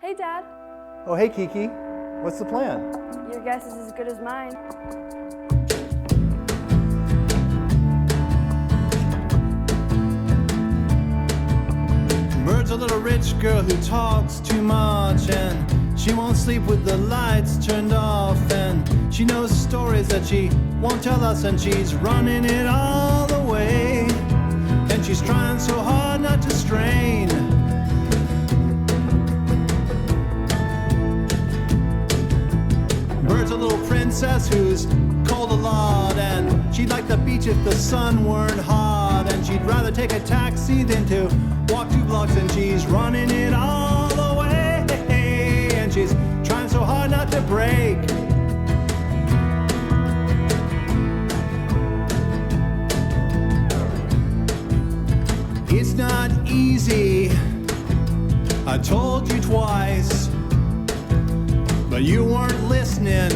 Hey, Dad. Oh, hey, Kiki. What's the plan? Your guess is as good as mine. Bird's a little rich girl who talks too much, and she won't sleep with the lights turned off, and she knows stories that she won't tell us, and she's running it all the way, and she's trying so hard not to strain. Bird's a little princess who's cold a lot, and she'd like the beach if the sun weren't hot, and she'd rather take a taxi than to walk 2 blocks, and she's running it all the way, and she's trying so hard not to break. It's not easy, I told you twice, but you weren't listening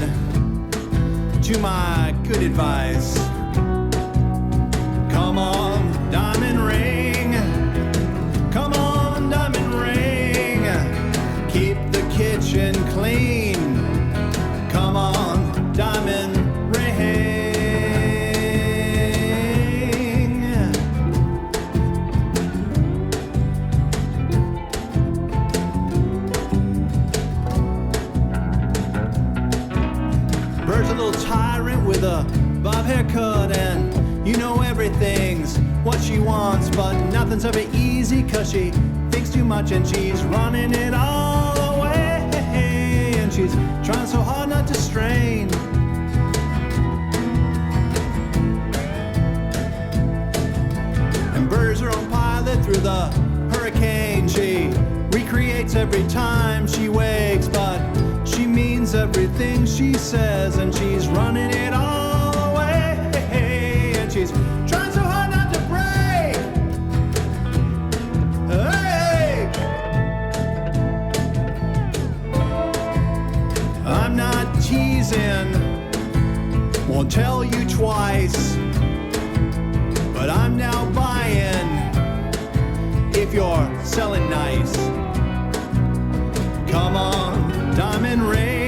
to my good advice. Come on, diamond ring. Come on, diamond ring. Keep the kitchen clean. Come on, diamond ring. Bird's a little tyrant with a bob haircut, and you know everything's what she wants, but nothing's ever easy 'cause she thinks too much, and she's running it all the way, and she's trying so hard not to strain. And Bird's her own pilot through the hurricane. She recreates every time she wakes, but she means everything she says, and she's running it all the way, and she's trying so hard not to break. Hey! I'm not teasing, won't tell you twice, but I'm now buying if you're selling nice. Come on, diamond ring.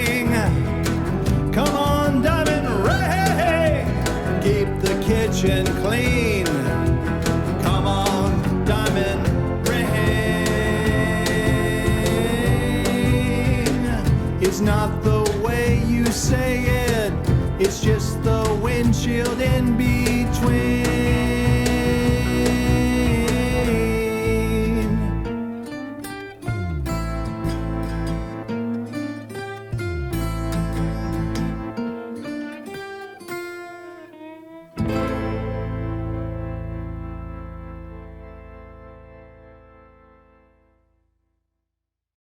Come on, diamond ring. Keep the kitchen clean. Come on, diamond ring. It's not the way you say it, it's just the windshield in between.